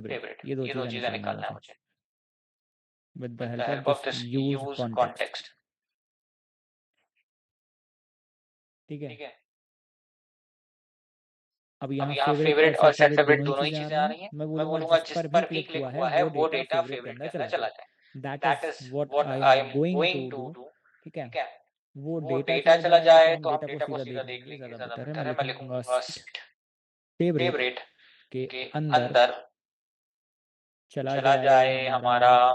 Favourite, ये दो ये दो चीज़ें चीजें निकालना निकालना है मुझे मुझे with the with help the of help of this this use use context. context। ठीक है, ठीक है, अब अब यहाँ यहाँ फेवरेट और फेवरेट और सेट सेट फेवरेट फेवरेट दोनों ही दोनों ही चीज़ें आ चीजें रही आ हैं। रही हैं। मैं मैं बोलूँगा बोलूंगा जिस जिस पर भी पर भी क्लिक क्लिक हुआ है हुआ है वो वो डेटा डेटा फेवरेट के फेवरेट अंदर के चला अंदर चला जाए। जाए। That that is is what what I I am am going to going to do. Do. ठीक है, ठीक है, वो वो डेटा डेटा चला चला जाए तो जाए हम तो हम डेटा को डेटा को सीधा सीधा देख देख लेंगे, लेंगे, ज़्यादा ज्यादा बेटर है। मैं बेटर है। मैं लिखूंगा लिखूंगा फेवरेट फेवरेट के के अंदर अंदर चला चला जाए जाए हमारा हमारा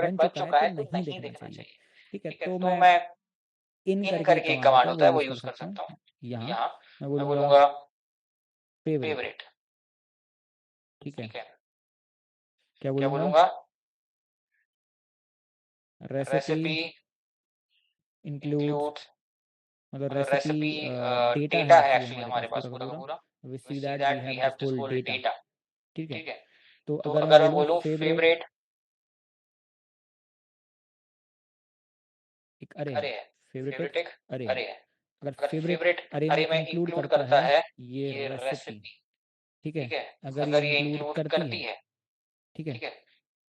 फेवरेट बन चुका है तो नहीं देखना देखना चाहिए। चाहिए। ठीक है, ठीक है, तो तो मैं मैं इन इन करके एक करके एक कमांड कमांड होता है होता वो है वो यूज़ कर यूज कर सकता हूँ। सकता हूँ। यहाँ यहाँ मैं मैं बोलूँगा बोलूंगा फेवरेट, फेवरेट। ठीक है। ठीक है, क्या क्या बोलूँगा? बोलूंगा? रेसिपी रेसिपी इंक्लूड्स, इंक्लूड, मतलब मतलब रेसिपी रेसिपी डेटा है डेटा है एक्चुअली एक्चुअली हमारे हमारे पास पास पूरा का पूरा का पूरा। पूरा। We we see see that we that we have have this this whole whole data, data. ठीक है। ठीक है, तो तो अगर मैं अगर मैं बोलूँ बोलूँ फेवरेट, फेवरेट एक अरे अरे है, है, फेवरेट एक फेवरेट एक अरे है। अरे है। अगर अगर फेवरेट फेवरेट अरे में अरे में इंक्लूड इंक्लूड करता करता है है ये ये रेसिपी, रेसिपी। ठीक है। ठीक है, अगर ये अगर ये इंक्लूड इंक्लूड करती करती है, है। ठीक है, ठीक है,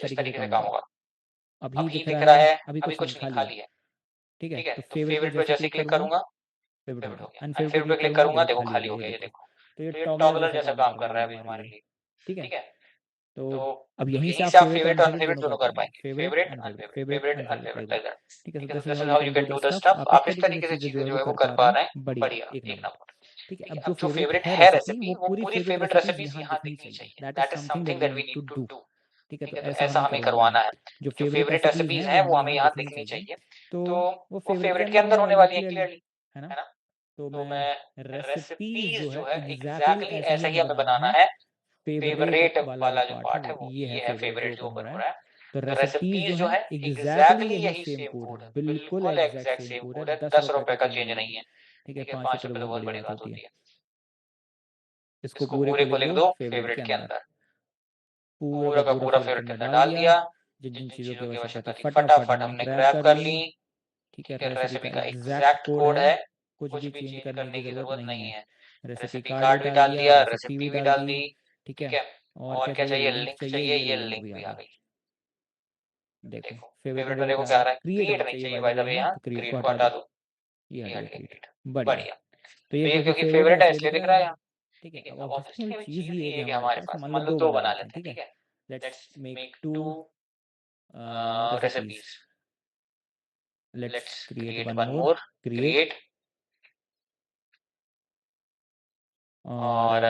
कुछ इस तरीके से काम होगा। होगा। अभी अभी दिख दिख रहा रहा है, है, अभी अभी कुछ नहीं, कुछ नहीं, खाली है। खाली है। ठीक है? ठीक है? तो तो फेवरेट पे फेवरेट पे जैसे जैसे क्लिक क्लिक करूँगा, करूँगा, फेवरेट हो फेवरेट गया। हो गया। अनफेवरेट पे अनफेवरेट पे क्लिक क्लिक करूँगा, करूँगा, देखो देखो खाली खाली हो हो गया, गया, ये ये देखो। देखो। तो ये तो ये टॉगलर टॉगलर जैसा जैसा काम काम कर कर रहा है रहा है अभी अभी हमारे हमारे लिए। लिए। ठीक है? ठीक है? तो तो अब यहीं से आप यहीं से आप फेवरेट और फेवरेट और अनफेवरेट अनफेवरेट दोनों कर दोनों कर पाएँगे। पाएँगे। Favourite, favourite, unfavourite, unfavourite, favourite, favourite, unfavourite unfavourite like like that. That. ठीक है? ठीक सो है? दिस तो is this how is you how can you do can the do the stuff. Stuff. आप इस आप इस तरीके से तरीके से चीज़ें जो चीज़ें है जो वो है वो कर कर पा पा रहे हैं, रहे हैं, बढ़िया, बढ़िया, एक एक नंबर। नंबर। ठीक है? ठीक है? अब अब जो जो फेवरेट फेवरेट है है रेसिपी, रेसिपी, वो वो पूरी पूरी फेवरेट फेवरेट रेसिपीज़ रेसिपीज़ यहाँ यहाँ दिखनी दिखनी चाहिए। चाहिए। That is that is something that something we that we need to need to do. Do. ठीक है? तो ठीक है? तो ऐसा ऐसा हमें हमें करवाना है। करवाना है। जो जो फेवरेट फेवरेट रेसिपीज़ हैं, रेसिपीज़ वो हैं, हमें वो हमें यहाँ यहाँ दिखनी दिखनी चाहिए। चाहिए। तो तो वो वो फेवरेट के फेवरेट के अंदर अंदर होने होने वाली है वाली है क्लियरली, क्लियरली, है ना? है ना? तो तो मैं मैं रेसिपीज़ रेसिपीज़ जो है जो है एग्ज़ैक्टली एग्ज़ैक्टली ऐसा ही ऐसा ही हमें हमें बनाना बनाना है। है। फेवरेट फेवरेट वाला जो वाला जो पार्ट है पार्ट वो है वो ये है ये है फेवरेट जो फेवरेट जो ओपन हो ओपन रहा हो है। रहा है। तो तो रेसिपीज़ जो रेसिपीज़ जो हैं है एग्ज़ैक्टली एग्ज़ैक्टली यही यही सेम सेम कोड कोड है, है। बिल्कुल बिल्कुल exact exact same same code है, कोड है। ₹10 ₹10 का का चेंज चेंज नहीं है। नहीं है। ठीक है? ठीक है? ₹5 ₹5 तो तो बहुत बहुत बड़ी बड़ी बात बात होती होती है। है। इसको पूरे को लिख दो फेवरेट के अंदर। पूरा का पूरा फेवरेट के अंदर डाल दिया। जिन जिन चीजों की आवश्यकता थी फटाफट हमने ग्रैब कर ली। ठीक है, रेसिपी का एग्जैक्ट कोड है, कुछ भी चेंज करने की जरूरत नहीं है। रेसिपी कार्ड भी डाल दिया, रेसिपी भी डाल दी। ठीक है, और क्या चाहिए, लिंक चाहिए, ये लिंक भी आ गई। देखो फेवरेट में देखो क्या आ रहा है, क्रिएट नहीं चाहिए भाई साहब, यहाँ क्रिएट को हटा दो, ये हट गया क्रिएट। बढ़िया। तो ये क्योंकि फेवरेट है इसलिए दिख रहा है यहाँ। ठीक है, अब ऑब्जेक्शन में चीज ये है कि हमारे पास मान लो दो बना लेते हैं। ठीक है, let's make two recipes. Let's create one more, create, और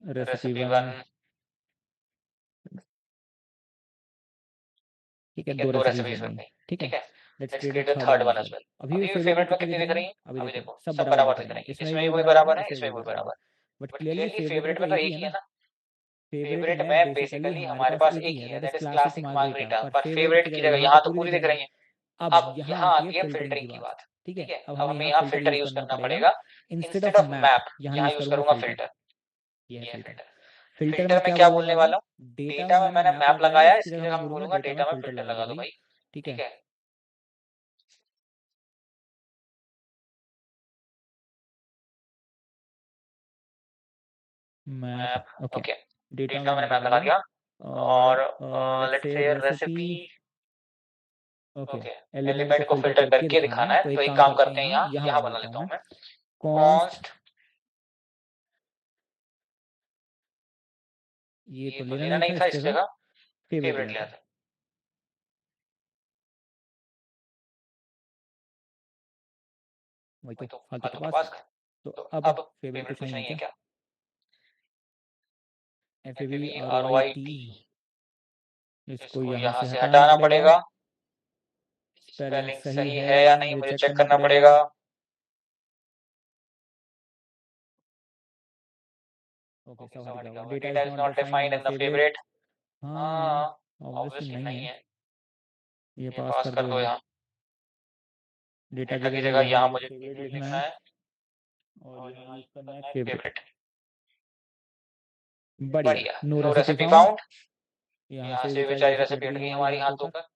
रेसिपी वन। ठीक है, दो रेसिपीज बन गई। ठीक है, let's create third one as well. अभी भी फेवरेट में कितनी दिख रही है, अभी देखो सब बराबर दिख रही है, इसमें भी वही बराबर है, इसमें भी वही बराबर। बट क्लियरली फेवरेट में तो एक ही है ना। फेवरेट में बेसिकली हमारे पास एक ही है, दैट इज क्लासिक मार्गरीटा, पर फेवरेट की जगह यहाँ तो पूरी दिख रही है। अब यहाँ आती है फिल्टरिंग की बात। ठीक है, अब हमें यहाँ फिल्टर यूज करना पड़ेगा। इंस्टेड ऑफ मैप यहाँ यूज करूंगा फिल्टर। ये है फिल्टर। फिल्टर में क्या बोलने वाला हूँ, डेटा में मैंने मैप लगाया है, इसकी जगह मैं बोलूंगा डेटा में फिल्टर लगा दो भाई। ठीक है, मैप, ओके, डेटा में मैंने मैप लगा दिया। और let's say recipe, okay, element को फिल्टर करके दिखाना है, तो एक काम करते हैं, यहाँ बना लेता हूँ मैं कॉन्स्ट। ये तो लेना नहीं था, इस जगह फेवरेट लिया था। वही तो फालतू तो पास कर। तो अब फेवरेट कुछ नहीं है क्या, FAVRYT, इसको यहाँ से हटाना पड़ेगा। स्पेलिंग सही है या नहीं मुझे चेक करना पड़ेगा। ओके, सब हट गया। Data is not defined in the favourite. हाँ, ऑब्वियसली नहीं है, ये पास कर दो यहाँ। डेटा की जगह यहाँ मुझे फेवरेट लिखना है, और यहाँ यूज करना है फेवरेट। बढ़िया, नो रेसिपी फाउंड। यहाँ से बेचारी रेसिपी हट गई हमारी हाथ धोकर।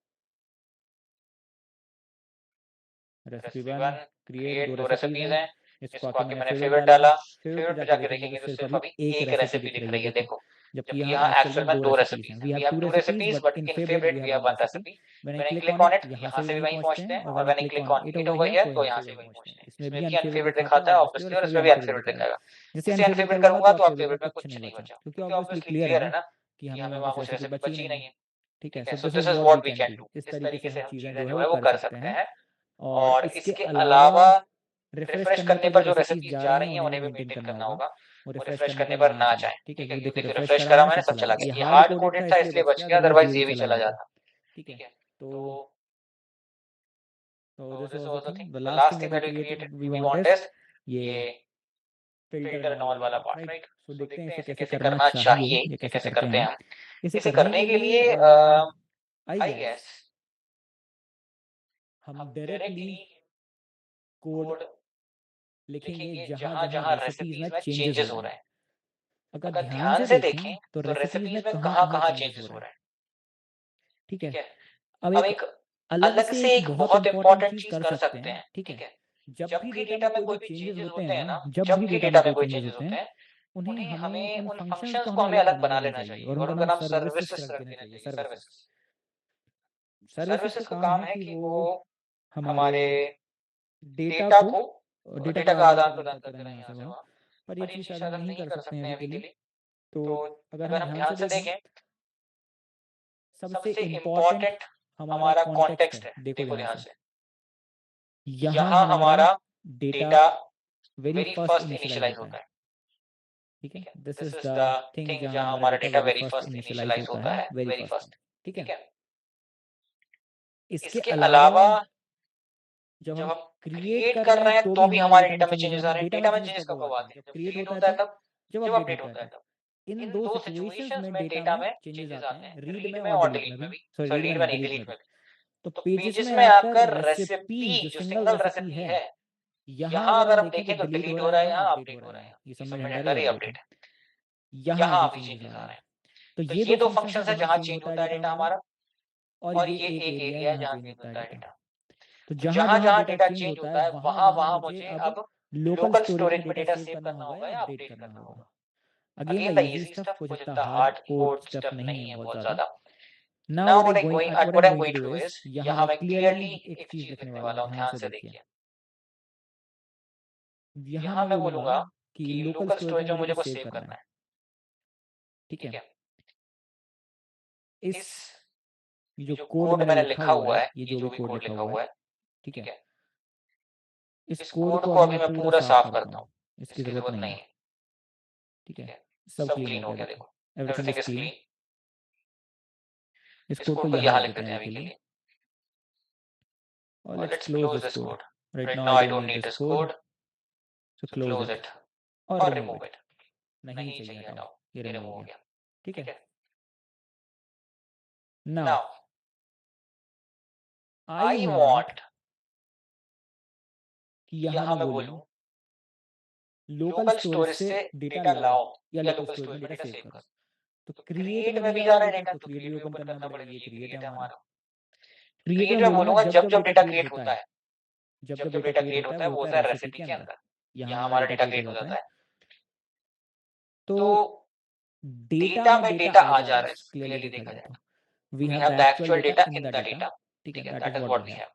रेसिपी वन, क्रिएट, दो रेसिपीज हैं, इसको आके मैंने फेवरेट डाला। फेवरेट पे जाके देखेंगे तो सिर्फ अभी एक रेसिपी दिख रही है, देखो, जबकि यहाँ एक्चुअल में दो रेसिपीज हैं। We have two recipes but in favourite we have one recipe. When I click on it, यहाँ से भी वहीं पहुंचते हैं, और when I click on it over here, तो यहाँ से वहीं पहुंचते हैं। इसमें भी अनफेवरेट दिखाता है ऑब्वियसली, और इसमें भी अनफेवरेट दिखाएगा। जैसे अनफेवरेट करूंगा तो आप फेवरेट में कुछ नहीं बचा, क्योंकि ऑब्वियसली क्लियर है ना कि हमें वहां कुछ रेसिपी बची नहीं है। ठीक है, so this is what we can do. इस तरीके से हम चीजें जो है वो कर सकते हैं। और इसके अलावा रिफ्रेश करने पर जो रेसिपीज जा रही हैं उन्हें भी मेंटेन करना होगा, वो रिफ्रेश करने पर ना जाए। ठीक है, क्योंकि देखो रिफ्रेश करा मैंने, सब चला गया। ये हार्ड कोडेड था इसलिए बच गया, अदरवाइज ये भी चला जाता। ठीक है, तो this was the thing, the last thing that we created we want is ये फिल्टर एंड ऑल वाला पार्ट, राइट। सो देखते हैं इसे कैसे करना चाहिए, ये कैसे करते हैं हम। इसे करने के लिए आई गेस हम डायरेक्टली कोड लिखेंगे जहां जहां रेसिपीज में चेंजेस हो रहे हैं। अगर ध्यान से देखें तो रेसिपीज में कहां कहां चेंजेस हो रहे हैं। ठीक है, अब एक अलग से एक बहुत इंपॉर्टेंट चीज कर सकते हैं। ठीक है, जब भी डेटा में कोई भी चेंजेस होते हैं ना, जब भी डेटा में कोई चेंजेस होते हैं, उन्हें हमें उन फंक्शंस को हमें अलग बना लेना चाहिए, और उनका नाम सर्विसेज रख देना चाहिए। सर्विसेज, सर्विसेज का काम है कि वो हमारे डेटा को, डेटा का आदान प्रदान करते रहें यहाँ से वहाँ। पर ये चीज शायद हम नहीं कर सकते हैं अभी के लिए। तो अगर हम ध्यान से देखें, सबसे इम्पोर्टेंट हमारा कॉन्टेक्स्ट है। देखो ध्यान से, यहाँ हमारा डेटा वेरी फर्स्ट इनिशियलाइज होता है। ठीक है, दिस इज द थिंग जहाँ हमारा डेटा वेरी फर्स्ट इनिशियलाइज होता है, वेरी फर्स्ट। ठीक है, इसके अलावा जब हम क्रिएट कर रहे हैं तो भी हमारे डेटा में चेंजेस आ रहे हैं। डेटा में चेंजेस कब आते हैं, जब क्रिएट होता है तब, जब अपडेट होता है तब। इन दो सिचुएशंस में डेटा में चेंजेस आते हैं, रीड में और डिलीट में भी। सॉरी, रीड में नहीं, डिलीट में भी। तो पेजेस में आकर रेसिपी, जो सिंगल रेसिपी है, यहाँ अगर हम देखें तो डिलीट हो रहा है, यहाँ अपडेट हो रहा है, ये सबमिट अंडर ही अपडेट है। यहाँ अभी चेंजेस आ रहे हैं। तो ये दो फंक्शंस है जहाँ चेंज होता है डेटा हमारा, और ये एक एरिया है जहाँ चेंज होता है डेटा। तो जहाँ जहाँ डेटा चेंज होता है वहाँ वहाँ मुझे अब लोकल स्टोरेज में डेटा सेव करना होगा या अपडेट करना होगा। अगेन द इजी स्टफ, कुछ इतना हार्ड कोड स्टफ नहीं है बहुत ज्यादा। Now what I am going to do is, यहाँ मैं क्लियरली एक चीज लिखने वाला हूँ, ध्यान से देखिए। यहाँ मैं बोलूंगा कि लोकल स्टोरेज में मुझे को सेव करना है, ठीक है। इस जो कोड मैंने लिखा हुआ है, ये जो भी कोड लिखा हुआ है, ठीक है, इस कोड को अभी मैं पूरा साफ करता हूँ, इसकी जरूरत नहीं है, ठीक है। सब क्लीन हो गया, देखो एवरीथिंग इज क्लीन। इस कोड को यहाँ लिख देते हैं अभी के लिए, और let's close this code. Right now I don't need this code, so close it और रिमूव इट। नहीं चाहिए, हटाओ, ये रिमूव हो गया, ठीक है। नाउ आई वांट कि यहाँ मैं बोलूं लोकल स्टोरेज से डेटा लाओ या लोकल स्टोरेज में डेटा सेव करो। तो क्रिएट में भी जा रहा है डेटा, तो क्रिएट भी ओपन करना पड़ेगा, ये क्रिएट है हमारा। क्रिएट में बोलूंगा जब जब डेटा क्रिएट होता है, जब जब डेटा क्रिएट होता है वो होता है रेसिपी के अंदर, यहाँ हमारा डेटा क्रिएट हो जाता है। तो डेटा में डेटा आ जा रहा है क्लियरली देखा जाए तो, we have the actual data in the data, ठीक है, that is what we have,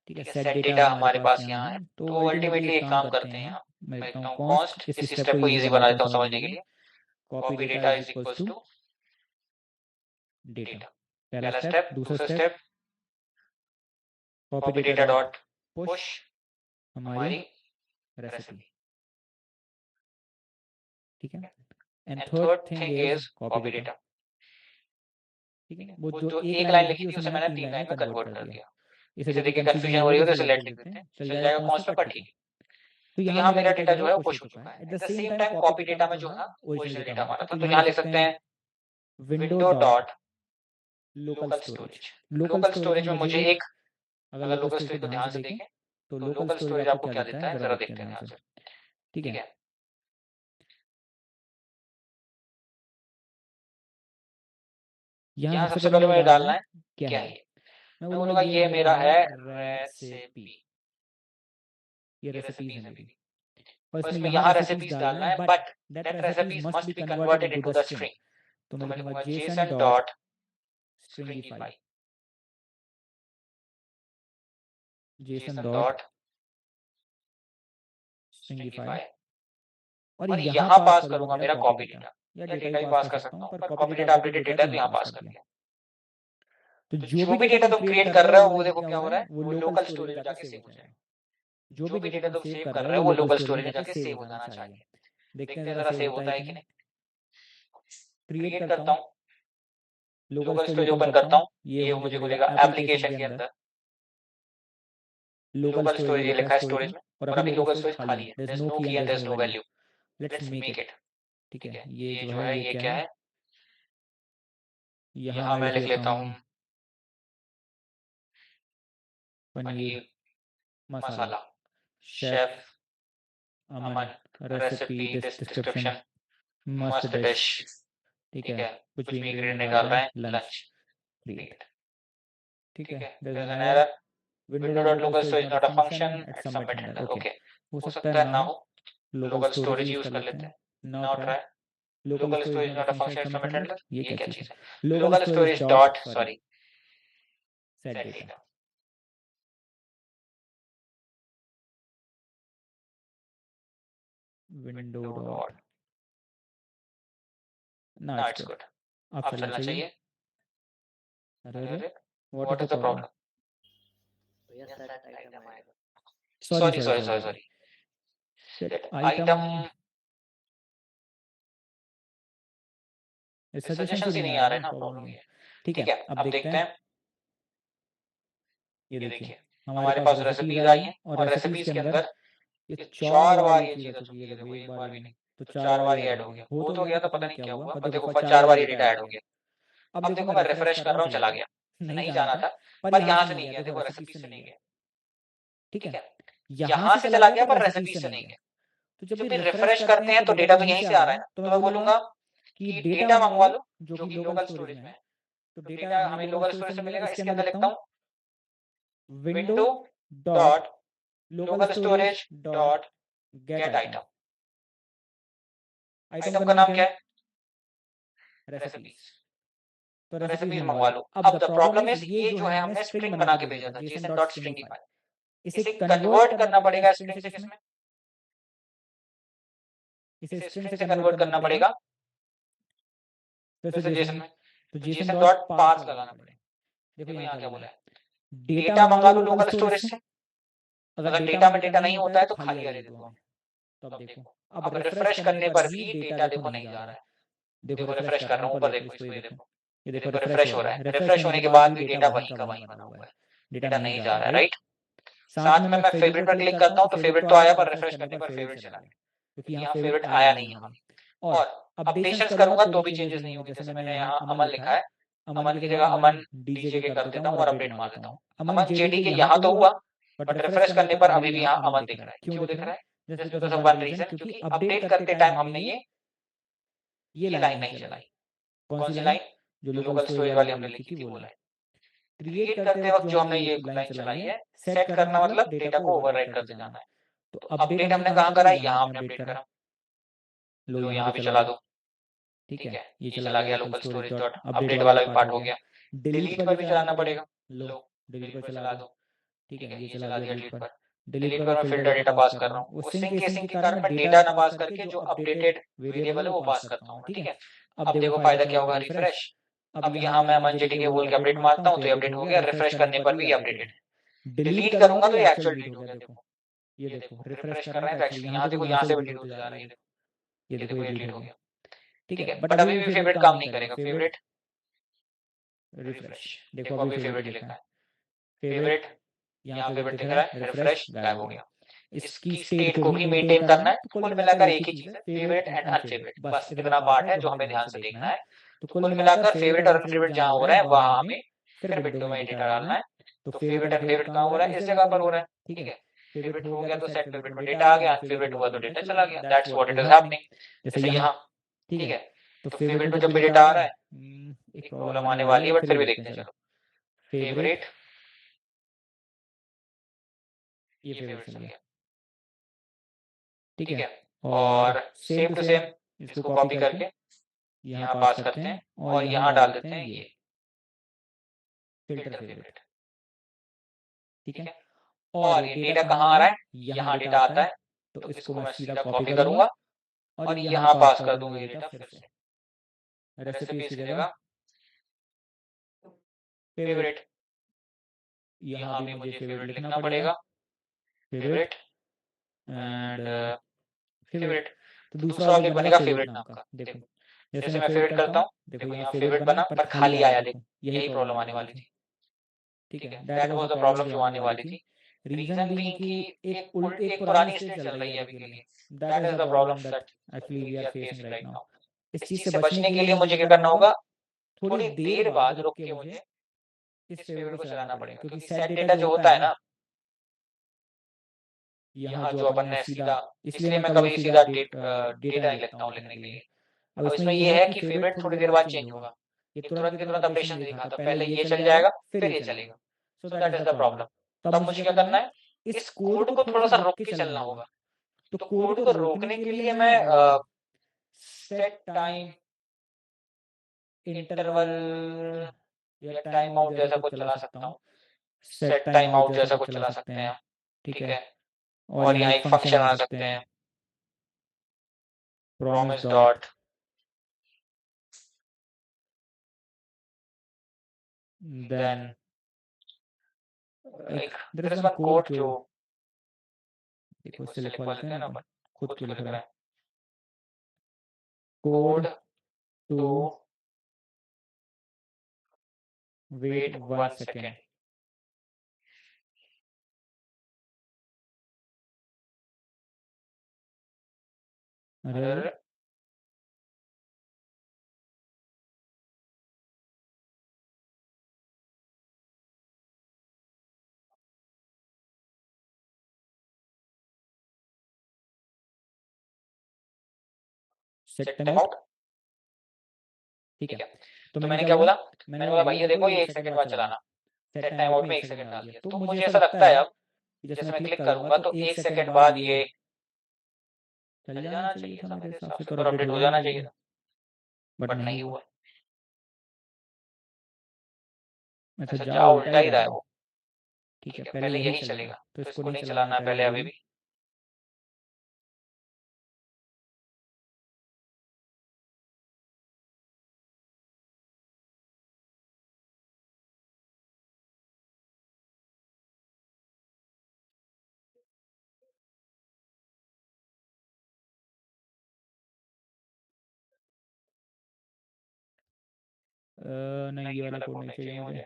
ठीक है। सेट डेटा हमारे पास यहाँ है। तो अल्टीमेटली एक काम करते हैं, मैं लिखता हूँ कॉन्स्ट, इस स्टेप को इजी बना देता हूँ समझने के लिए। Copy data is equals to data, पहला स्टेप। दूसरा step copy data dot push हमारी रेसिपी, ठीक है। And third thing is copy data, ठीक है। वो जो एक लाइन लिखी थी उसे मैंने 3 लाइन में कन्वर्ट कर दिया। इसे देखिए कंफ्यूजन हो रही है तो इसे लेट लिख देते हैं, चल जाएगा कॉन्स्ट पे, पर ठीक है। तो यहाँ मेरा डेटा जो है वो पुश हो चुका है। At the same time copy data में जो है ओरिजिनल डेटा हमारा था, तो यहाँ लिख सकते हैं window dot local storage. Local storage में मुझे एक, अगर लोकल स्टोरेज को ध्यान से देखें तो लोकल स्टोरेज आपको क्या देता है, जरा देखते हैं ध्यान से, ठीक है। यहाँ सबसे पहले मुझे डालना है क्या है, मैं बोलूंगा ये मेरा है रेसिपी, ये रेसिपीज है मेरी। और इसमें यहाँ रेसिपीज डालना है, but that recipes must be converted into the string. तो मैं लिखूंगा Jason dot stringify, Jason dot stringify, और यहाँ पास करूंगा मेरा कॉपी डेटा, या डेटा ही पास कर सकता हूँ, पर कॉपी डेटा अपडेटेड डेटा भी यहाँ पास कर दिया। तो जो भी डेटा तुम क्रिएट कर रहे हो वो देखो क्या हो रहा है, वो लोकल स्टोरेज में जाके सेव हो जाएगा। जो भी डेटा तुम सेव कर रहे हो वो लोकल स्टोरेज में जाके सेव हो जाना चाहिए। देखते हैं जरा सेव होता है कि नहीं। क्रिएट करता हूँ, लोकल स्टोरेज ओपन करता हूँ, ये मुझे बोलेगा एप्लीकेशन के अंदर लोकल स्टोरेज ये लिखा है स्टोरेज में, और अभी लोकल स्टोरेज खाली है, there is no key and there is no value. Let's make it, ठीक है। ये जो है ये क्या है, यहाँ मैं लिख लेता हूँ पनीर मसाला, शेफ अमन रेसिपी डिस्क्रिप्शन मस्त डिश, ठीक है। कुछ भी इंग्रेडिएंट निकाल रहे हैं, लंच क्रिएट, ठीक है। There is an error, window dot local storage not a function at submit handler, okay। हो सकता है ना हो, लोकल स्टोरेज यूज कर लेते हैं, नॉट है local storage not a function at submit handler, ये क्या चीज है, local storage dot sorry set data, window dot, now it's good, अब चलना चाहिए। अरे व्हाट इज द प्रॉब्लम, भैया सेट आइटम आएगा। सॉरी सेट आइटम, सजेशंस ही नहीं आ रहे ना, प्रॉब्लम ये है, ठीक है। अब देखते हैं, ये देखिए हमारे पास रेसिपीज आई हैं, और रेसिपीज के अंदर ये 4 बार ये चीज आ चुकी है, देखो एक बार भी नहीं, तो 4 बार ये ऐड हो गया, हो तो गया तो पता नहीं क्या हुआ, पर देखो 4 बार ये डेटा ऐड हो गया। अब देखो मैं रिफ्रेश कर रहा हूँ, चला गया, नहीं जाना था, पर यहाँ से नहीं गया, देखो रेसिपीज से नहीं गया, ठीक है। यहाँ से चला गया पर रेसिपी से नहीं गया। तो जब भी रिफ्रेश करते हैं तो डेटा तो यहीं से आ रहा है ना, तो मैं बोलूंगा कि डेटा मंगवा लो जो कि लोकल स्टोरेज में है। तो डेटा हमें लोकल स्टोरेज से मिलेगा, इसके अंदर लिखता हूँ window dot local storage dot get item. Item का नाम क्या है? रेसिपीज। तो रेसिपीज मंगवा लो। अब द प्रॉब्लम इज ये जो है हमने स्ट्रिंग बना के भेजा था जेसन डॉट स्ट्रिंगीफाई, इसे कन्वर्ट करना पड़ेगा स्ट्रिंग से किसमें? इसे स्ट्रिंग से कन्वर्ट करना पड़ेगा फिर से जेसन में। तो जेसन डॉट पार्स लगाना पड़ेगा। देखो यहाँ क्या बोला है, डेटा मंगा लो लोकल स्टोरेज से। अगर डेटा में डेटा नहीं होता है तो खाली अरे दे दो हमें। तो अब देखो, अब रिफ्रेश करने पर भी डेटा देखो नहीं जा रहा है। देखो रिफ्रेश कर रहा हूँ ऊपर, देखो इसको, ये देखो रिफ्रेश हो रहा है। रिफ्रेश होने के बाद भी डेटा वहीं का वहीं बना हुआ है, डेटा नहीं जा रहा है, राइट। साथ में मैं फेवरेट पर क्लिक करता हूँ तो फेवरेट तो आया, पर रिफ्रेश करने पर फेवरेट चला गया क्योंकि यहाँ फेवरेट आया नहीं है। और अपडेशंस करूंगा तो भी चेंजेस नहीं होंगे। जैसे मैंने यहाँ अमन लिखा है, अमन की जगह अमन डीजे के कर देता हूँ और अपडेट मार देता हूँ। अमन जेडी के यहाँ तो हुआ, बट रिफ्रेश करने पर अभी भी यहाँ अमन दिख रहा है। क्यों दिख रहा है? Just because of one reason, क्योंकि अपडेट करते टाइम हमने ये लाइन नहीं चलाई। कौन सी लाइन? जो लोकल स्टोरेज वाली हमने लिखी थी वो लाइन। क्रिएट करते वक्त जो हमने ये लाइन चलाई है, सेट करना मतलब डेटा को ओवरराइट करते जाना है। तो अपडेट हमने कहाँ करा? यहाँ हमने अपडेट करा। लो यहाँ भी चला दो, ठीक है, ये चला गया लोकल स्टोरेज डॉट, अपडेट वाला भी पार्ट हो गया। डिलीट पर भी चलाना पड़ेगा, लो डिलीट पर चला दो, ठीक है, ये चला गया डिलीट पर। डिलीट पर मैं फिल्टर डेटा पास कर रहा हूँ। वो सिंक केसिंग के कारण मैं डेटा ना पास करके जो अपडेटेड वेरिएबल है वो पास करता हूँ, ठीक है। अब देखो फायदा क्या होगा, रिफ्रेश। अब यहाँ मैं अमन जेडी के बोल के अपडेट मारता हूँ तो ये अपडेट हो गया। रिफ्रेश करने पर भी अपडेटेड है। डिलीट करूंगा तो ये एक्चुअल डिलीट हो गया। देखो ये देखो रिफ्रेश कर रहे हैं तो एक्चुअली यहाँ देखो यहाँ से भी डिलीट होते जा रहा है। ये देखो ये डिलीट हो गया, ठीक है। बट अभी भी फेवरेट काम नहीं करेगा। फेवरेट रिफ्रेश, देखो अभी फेवरेट लिखा है। फेवरेट यहाँ फेवरेट दिख रहा है, रिफ्रेश गायब हो गया। इसकी स्टेट को भी मेंटेन करना है। तो कुल मिलाकर एक ही चीज है, फेवरेट एंड अनफेवरेट, बस इतना पार्ट है जो हमें ध्यान से देखना है। तो कुल मिलाकर फेवरेट और अनफेवरेट जहाँ हो रहा है वहां हमें फिर विंडो में डेटा डालना है। तो फेवरेट एंड फेवरेट कहाँ हो रहा है? इस जगह पर हो रहा है, ठीक है। फेवरेट हो गया तो सेट फेवरेट में डेटा आ गया, अनफेवरेट हुआ तो डेटा चला गया। That's what it is happening. जैसे यहाँ, ठीक है। तो फेवरेट में जब भी डेटा आ रहा है एक प्रॉब्लम आने वाली है, बट फिर भी देखते हैं। चलो फेवरेट, ये फेवरेट चल गया, ठीक है। और सेम टू सेम इसको कॉपी करके यहाँ पास करते हैं और यहाँ डाल देते हैं ये फिल्टर फेवरेट, ठीक है। और ये डेटा कहाँ आ रहा है? यहाँ डेटा आता है। तो इसको मैं सीधा कॉपी करूंगा और यहाँ पास कर दूंगा ये डेटा फिर से। रेसिपीज की जगह फेवरेट, यहाँ भी मुझे फेवरेट लिखना पड़ेगा। Favourite and favourite. तो दूसरा ऑब्जेक्ट बनेगा फेवरेट नाम का। देखो जैसे मैं फेवरेट करता हूँ, देखो यहाँ फेवरेट बना पर खाली आया। देखो यही प्रॉब्लम आने वाली थी, ठीक है। दैट वाज द प्रॉब्लम जो आने वाली थी। रीजन बीइंग कि एक पुरानी स्टेट चल रही है अभी के लिए। That is the problem that actually we are facing right now. इस चीज से बचने के लिए मुझे क्या करना होगा? थोड़ी देर बाद रुक के मुझे इस फेवरेट को चलाना पड़ेगा, क्योंकि सेट डेटा जो होता है ना, यहाँ जो अपन ने सीधा, इसलिए मैं कभी सीधा डेटा नहीं लिखता हूँ लिखने के लिए। अब इसमें ये है कि फेवरेट थोड़ी देर बाद चेंज होगा। ये तुरंत के तुरंत अपडेशन नहीं दिखाता, पहले ये चल जाएगा फिर ये चलेगा। सो दैट इज द प्रॉब्लम। तब मुझे क्या करना है? इस कोड को थोड़ा सा रोक के चलना होगा। तो कोड को रोकने के लिए मैं सेट टाइम इंटरवल या टाइम आउट जैसा कुछ चला सकता हूँ। सेट टाइम आउट जैसा कुछ चला सकते हैं, ठीक है। और यहाँ एक फंक्शन बना सकते हैं, promise dot then एक there is one code जो देखो इससे लिखवा लेते हैं ना अपन, खुद क्यों लिख रहा है? Code to wait 1 second. अरे सेट टाइम आउट। ठीक है, तो मैंने क्या बोला, मैंने बोला भैया देखो ये 1 सेकंड बाद चलाना। सेट टाइम आउट में 1 सेकंड डाल दिया। तो मुझे ऐसा लगता है अब कि जैसे मैं क्लिक करूंगा तो 1 सेकंड बाद ये चल जाना चाहिए था मेरे हिसाब से, और अपडेट हो जाना चाहिए था, बट बट नहीं नहीं हुआ। हुआ। अच्छा, अच्छा जा जा उल्टा ही रहा है वो। वो। ठीक है, पहले यही चलेगा, तो इसको नहीं चलाना है पहले अभी भी। नहीं, ये वाला कोड नहीं चाहिए मुझे।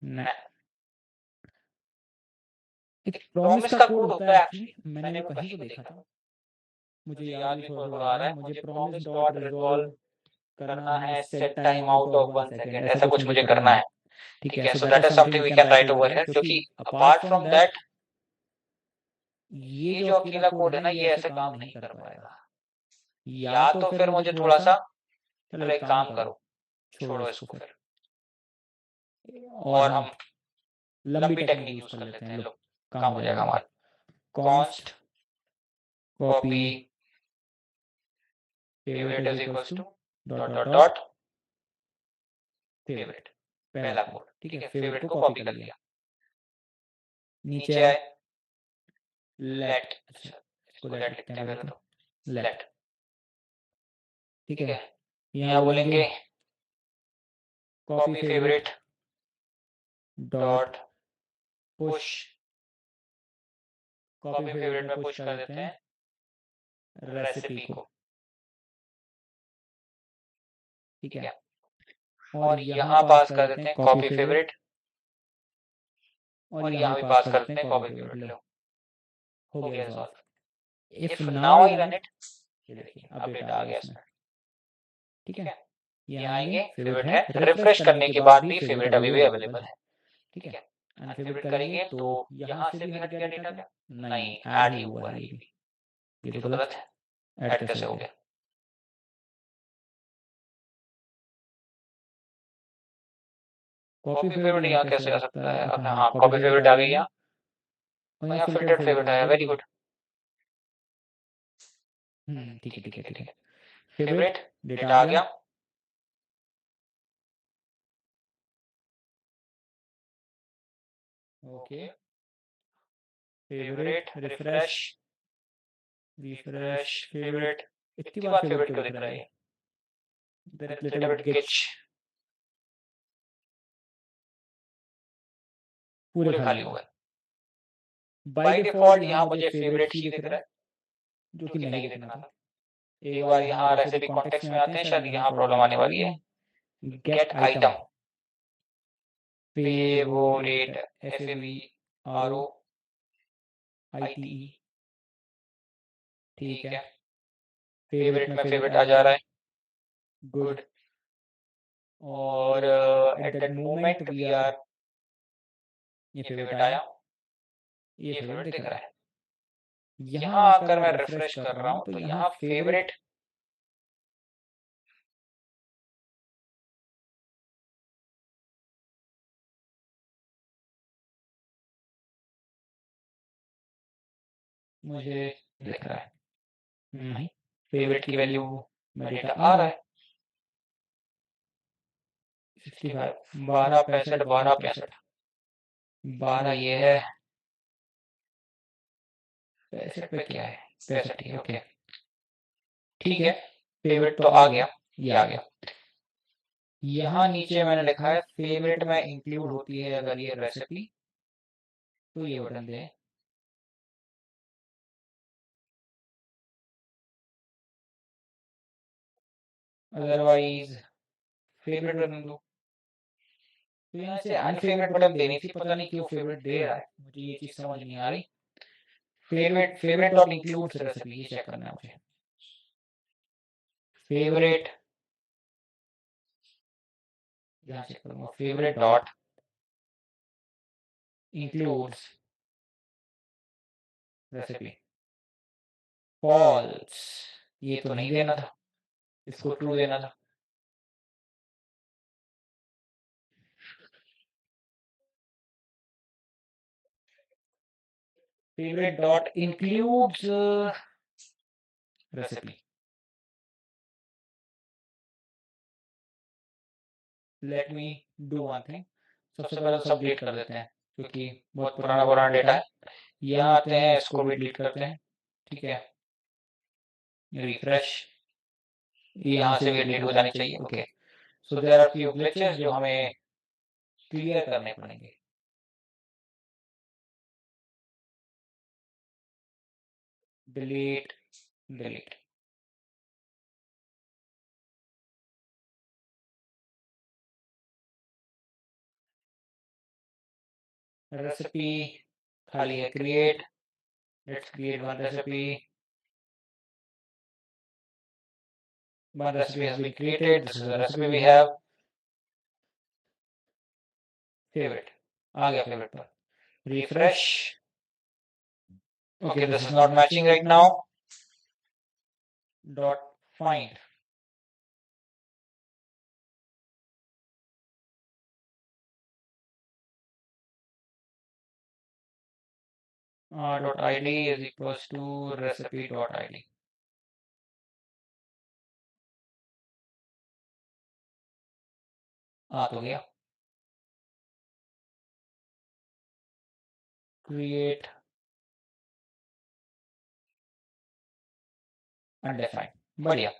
नहीं, एक प्रॉमिस का कोड होता है एक्चुअली, मैंने वो कहीं तो देखा था, मुझे याद भी थोड़ा थोड़ा आ रहा है। मुझे प्रॉमिस डॉट रिजॉल्व करना है set time out of 1 second, ऐसा कुछ मुझे करना है। ठीक है, so that is something we can write over here, क्योंकि अपार्ट फ्रॉम दैट ये जो अकेला कोड है ना ये ऐसे काम नहीं कर पाएगा। या तो फिर मुझे थोड़ा सा, चलो एक काम करो, छोड़ो इसको फिर, और हम लंबी टेक्निक यूज कर लेते हैं। लो, काम हो जाएगा हमारा। Const copy favourite is equals to dot dot dot favourite, पहला कोड। ठीक है, फेवरेट को कॉपी कर लिया। नीचे आए, लेट, अच्छा इसको लेट लिखते हैं पहले तो, लेट। ठीक है, यहाँ बोलेंगे copy favourite dot push, copy favourite में पुश कर देते हैं रेसिपी को। ठीक है, और यहाँ पास कर देते हैं कॉपी फेवरेट, और यहाँ भी पास कर देते हैं कॉपी फेवरेट। लो, हो गया solve. If now I run it, ये देखिए अपडेट आ गया इसमें। ठीक है, यहाँ आएंगे फेवरेट है, रिफ्रेश करने के बाद भी फेवरेट अभी भी अवेलेबल है। ठीक है, अनफेवरेट करेंगे तो यहाँ से भी हट गया डेटा क्या? नहीं, ऐड ही हुआ है ये भी। ये तो गलत है, ऐड कैसे हो गया? कॉपी फेवरेट यहाँ कैसे आ सकता है? हाँ, कॉपी फेवरेट आ गई यहाँ, और यहाँ फिल्टर्ड फेवरेट आया। Very good. ठीक है ठीक है ठीक है, फेवरेट डेटा आ गया। Okay, favourite refresh, refresh favourite. इतनी बार फेवरेट क्यों दिख रहा है? There is little bit glitch, पूरे खाली हो गए। बाय डिफॉल्ट यहाँ मुझे फेवरेट ही दिख रहा है, जो कि नहीं दिखना था। एक बार यहाँ रेसिपी कॉन्टेक्स्ट में आते हैं, शायद यहाँ प्रॉब्लम आने वाली है। गेट आइटम फेवरेट, FAVROITE, ठीक है, फेवरेट में फेवरेट आ जा रहा है। गुड, और at that moment we are, ये फेवरेट आया, ये फेवरेट दिख रहा है। यहाँ आकर मैं रिफ्रेश कर रहा हूँ तो यहाँ फेवरेट मुझे दिख रहा है नहीं, फेवरेट की वैल्यू में डेटा आ रहा है 65, 12 65 12 65, 12 ये है, 65 पे क्या है? 65 ही है। ओके ठीक है, फेवरेट तो आ गया, ये आ गया। यहाँ नीचे मैंने लिखा है फेवरेट में इंक्लूड होती है अगर ये रेसिपी, तो ये बटन दें। अदरवाइज फेवरेट बटन दो। तो यहाँ से अनफेवरेट बटन देनी थी, पता नहीं क्यों फेवरेट दे रहा है, मुझे ये चीज समझ नहीं आ रही। फेवरेट डॉट इंक्लूड्स रेसिपी, ये चेक करना है मुझे। फेवरेट, यहाँ चेक करूंगा, favourite dot includes recipe, false, ये तो नहीं देना था, इसको ट्रू देना था। favorite dot includes recipe. Let me do one thing. सबसे पहले तो सब डिलीट कर देते हैं क्योंकि बहुत पुराना डेटा है। यहाँ आते हैं, इसको भी डिलीट करते हैं, ठीक है। रिफ्रेश, यहाँ से भी डिलीट हो जानी चाहिए। Okay, so there are few glitches जो हमें क्लियर करने पड़ेंगे। डिलीट डिलीट, रेसिपी खाली है, create, let's create one recipe, one recipe has been created, this is the recipe we have, favorite, आ गया favorite पर, refresh, okay this is not matching right now, dot find, dot id is equals to recipe dot id, तो गया, create undefined, बढ़िया।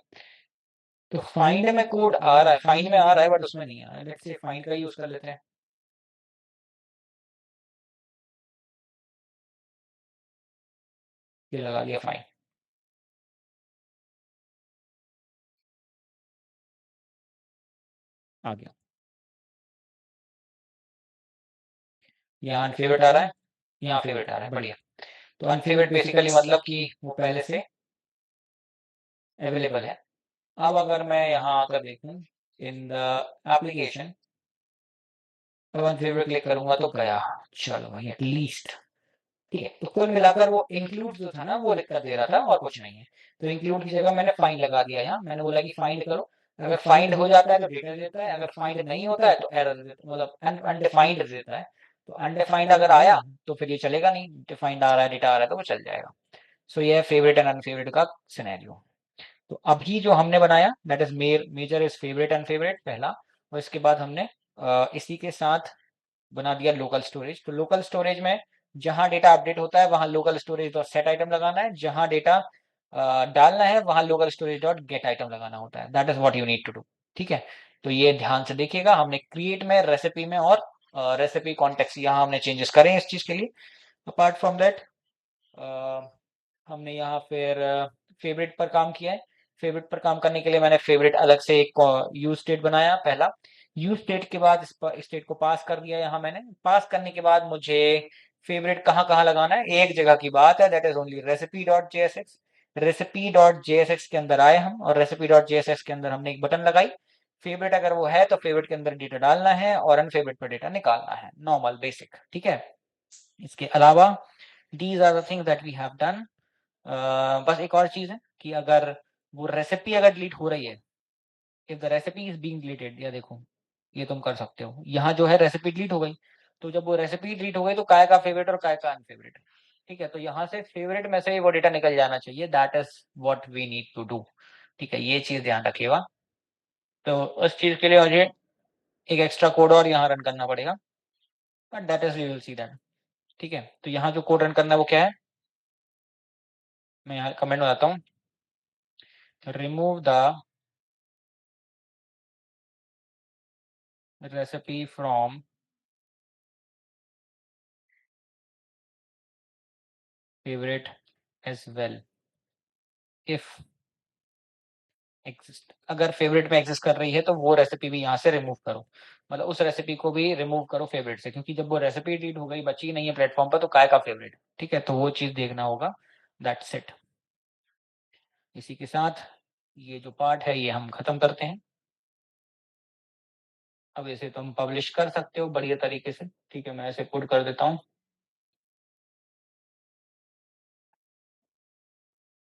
तो find में code आ रहा है, find में आ रहा है बट उसमें नहीं आ रहा है। लेट्स से फाइंड का यूज कर लेते हैं, ये लगा लिया फाइंड, आ गया। यहाँ अनफेवरेट आ रहा है, यहाँ फेवरेट आ रहा है, बढ़िया। तो अनफेवरेट बेसिकली मतलब कि वो पहले से अवेलेबल है। अब अगर मैं यहाँ आकर देखूं इन द एप्लीकेशन, अब अनफेवरेट क्लिक करूंगा तो गया, चलो भाई एटलीस्ट, ठीक है। तो कुल मिलाकर वो इंक्लूड जो था ना वो लिख कर दे रहा था और कुछ नहीं है। तो इंक्लूड की जगह मैंने फाइंड लगा दिया, यहाँ मैंने बोला कि फाइंड करो, अगर फाइंड हो जाता है तो डेटा देता है, अगर फाइंड नहीं होता है तो एरर देता, मतलब अनडिफाइंड देता है। तो अनडिफाइंड अगर आया तो फिर ये चलेगा नहीं, डिफाइंड आ रहा है, डेटा आ रहा है तो वो चल जाएगा। सो ये है फेवरेट एंड अनफेवरेट का सिनेरियो। तो अभी जो हमने बनाया that is major is favourite and favourite पहला, और इसके बाद हमने इसी के साथ बना दिया लोकल स्टोरेज। तो लोकल स्टोरेज में जहां डेटा अपडेट होता है वहां local storage dot set item लगाना है, जहां डेटा डालना है वहां local storage dot get item लगाना होता है। That is what you need to do, ठीक है। तो ये ध्यान से देखिएगा, हमने क्रिएट में, रेसिपी में और रेसिपी कॉन्टेक्स्ट यहाँ हमने चेंजेस करे हैं इस चीज के लिए। अपार्ट फ्रॉम दैट हमने यहाँ फिर फेवरेट पर काम किया है। फेवरेट पर काम करने के लिए मैंने फेवरेट अलग से एक यूज स्टेट बनाया पहला। यूज स्टेट के बाद इस स्टेट को पास कर दिया यहाँ मैंने। पास करने के बाद मुझे फेवरेट कहाँ कहाँ लगाना है, एक जगह की बात है, that is only recipe dot JSX. Recipe dot JSX के अंदर आए हम, और रेसिपी डॉट जेएसएक्स के अंदर हमने एक बटन लगाई। फेवरेट अगर वो है तो फेवरेट के अंदर डेटा डालना है और अनफेवरेट पर डेटा निकालना है, नॉर्मल बेसिक, ठीक है। इसके अलावा these are the things that we have done. बस एक और चीज है कि अगर वो रेसिपी अगर डिलीट हो रही है, if the recipe is being deleted, या देखो ये तुम कर सकते हो, यहाँ जो है रेसिपी डिलीट हो गई, तो जब वो रेसिपी डिलीट हो गई तो काय का फेवरेट और काय का अनफेवरेट, ठीक है। तो यहाँ से फेवरेट में से वो डेटा निकल जाना चाहिए, that is what we need to do, ठीक है। ये चीज ध्यान रखिएगा। तो उस चीज के लिए मुझे एक एक्स्ट्रा कोड और यहाँ रन करना पड़ेगा, but that is we will see that, ठीक है। तो यहाँ जो कोड रन करना है वो क्या है, मैं यहाँ कमेंट में आता हूँ, remove the recipe from favorite as well if exist। अगर फेवरेट में एग्जिस्ट कर रही है तो वो रेसिपी भी यहाँ से रिमूव करो, मतलब उस रेसिपी को भी रिमूव करो फेवरेट से, क्योंकि जब वो रेसिपी डिलीट हो गई, बची नहीं है प्लेटफॉर्म पर, तो काय का फेवरेट, ठीक है। तो वो चीज देखना होगा, दैट्स इट। इसी के साथ ये जो पार्ट है ये हम खत्म करते हैं। अब इसे तुम पब्लिश कर सकते हो बढ़िया तरीके से, ठीक है। मैं इसे पुट कर देता हूँ।